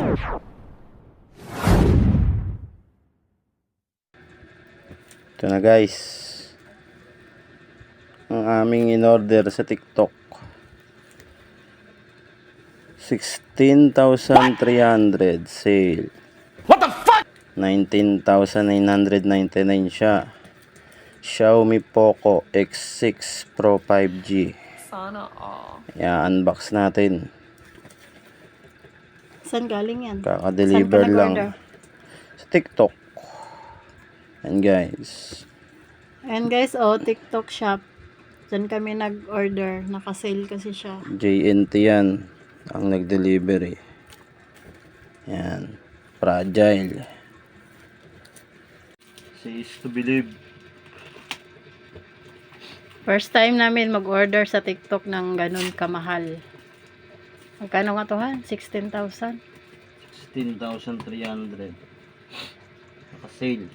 Ito na guys, ang aming in-order sa TikTok. 16,300 sale. What the fuck? 19,999 siya. Xiaomi Poco X6 Pro 5G. Sana all. I-unbox natin. Saan galing yan? Kaka-deliver Saan ka lang nag-order? sa TikTok. And guys, Ayan guys, oh, TikTok shop. Diyan kami nag-order. Naka-sale kasi siya. JNT yan ang nag-delivery. Yan, fragile. Says to believe. First time namin mag-order sa TikTok ng ganun kamahal. Magkano nga to ha? 16,000? 16,300. Naka-sale.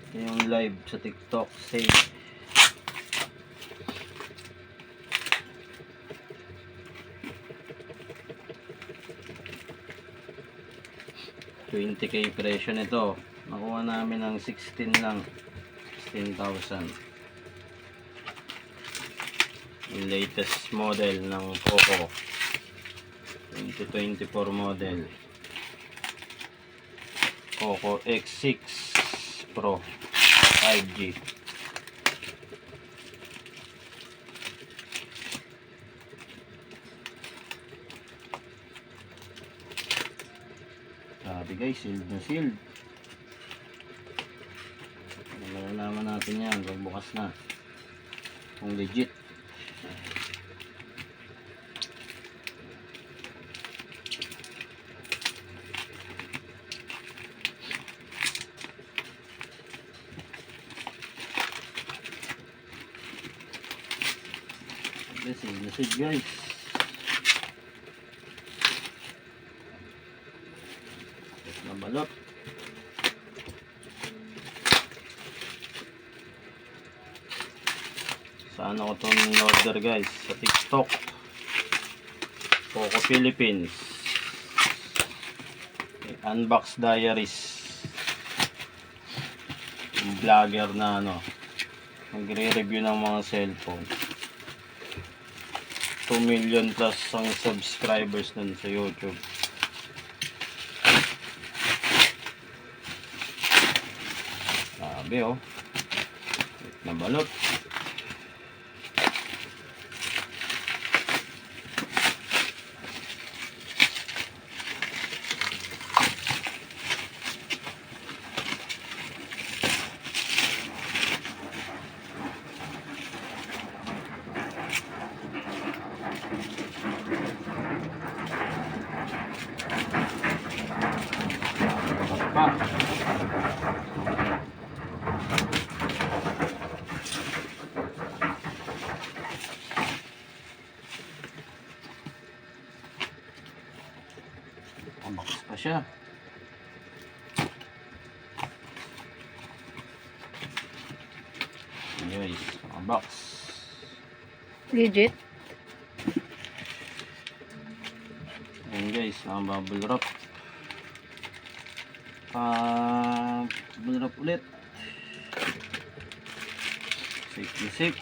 Ito yung live sa TikTok sale. $20,000 presyo nito. Nakuha namin ng 16 lang. 16,000. Yung latest model ng Poco. 2024 model. Poco X6 Pro 5G. Grabe guys, sealed na sealed. Malalaman natin yan pag bukas na kung legit. This is the seed guys. Ito na balot. Saan ako itong order guys? Sa TikTok. Poco Philippines. Unbox Diaries. Yung vlogger na ano, magre-review ng mga cellphone. 2 million plus ang subscribers nun sa YouTube. Sabi oh. Na balot. Pa. Unbox pa siya. Guys, unbox. Legit? Ayan guys, bubble wrap. Bubble wrap ulit. Safe na safe.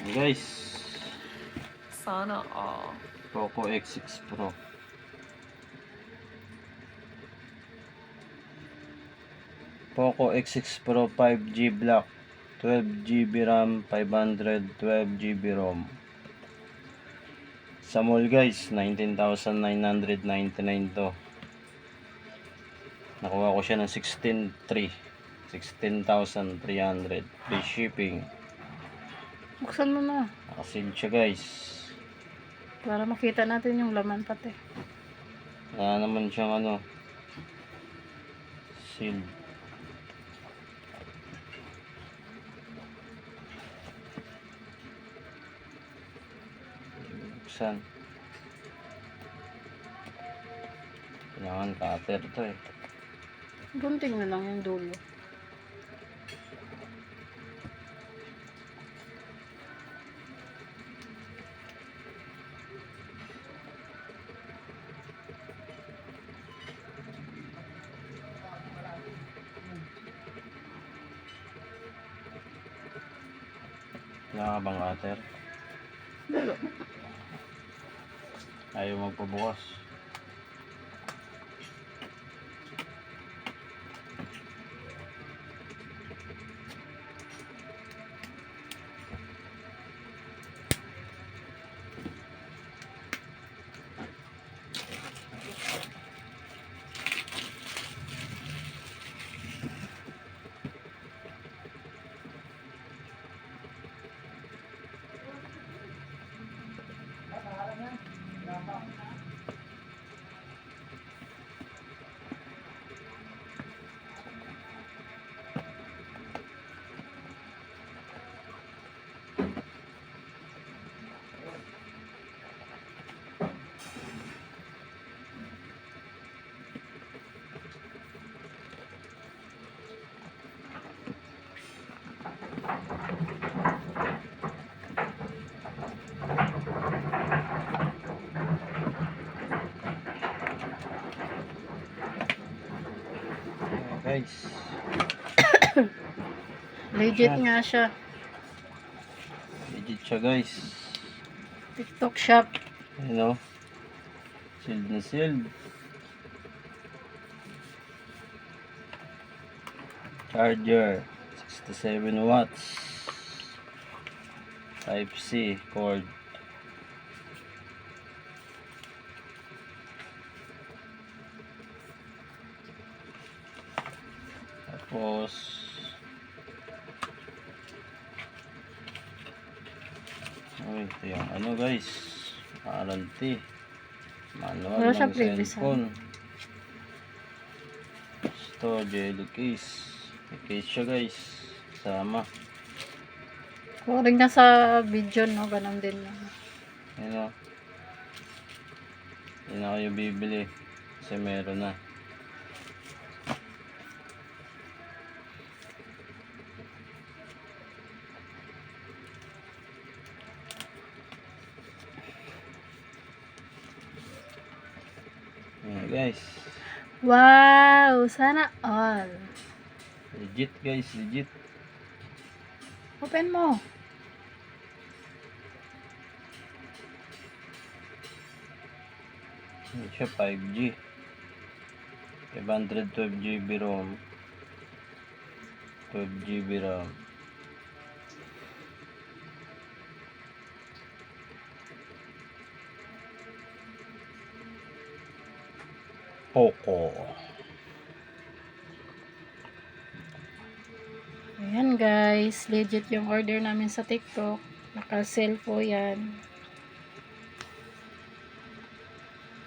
Ayan guys, Sana all. Poco X6 Pro. Poco X6 Pro 5G Black, 12GB RAM, 512GB ROM. Sa mall guys, 19,999 to. Nakuha ko siya ng 16,300. Free shipping. Buksan mo na. Nakasil siya guys. Para makita natin yung laman pati. Wala naman siyang ano, seal. Buksan. Kailangan cutter to eh. Gunting na lang yung dulo. Wala ka bang cutter? Ayaw magpabukas. Guys, Legit nga siya. legit siya guys. TikTok shop. Ano? Sealed na sealed. Charger 67 watts. Type C cord. Tapos ito yung ano guys, warranty manual Wala siya ng previous, cellphone. Ito jelly case, may case siya guys sama. Kung rin na sa video, no? Ganon din. Ano, hindi na kayo bibili kasi meron na. Ayan guys, Wow! Sana all. legit guys, legit. Open mo. Hindi siya 5G, 512 GB ROM, 12 GB RAM. Poco. Ayan guys, legit yung order namin sa TikTok. Naka-sale po yan.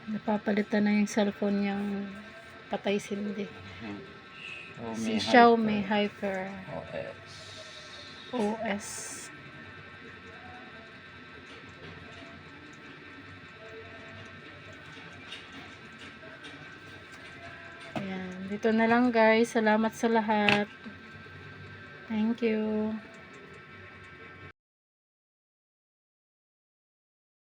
Napapalitan na yung cellphone niyang patay sindi. Si Xiaomi Hyper OS. OS. Ayan, dito na lang guys. Salamat sa lahat. Thank you.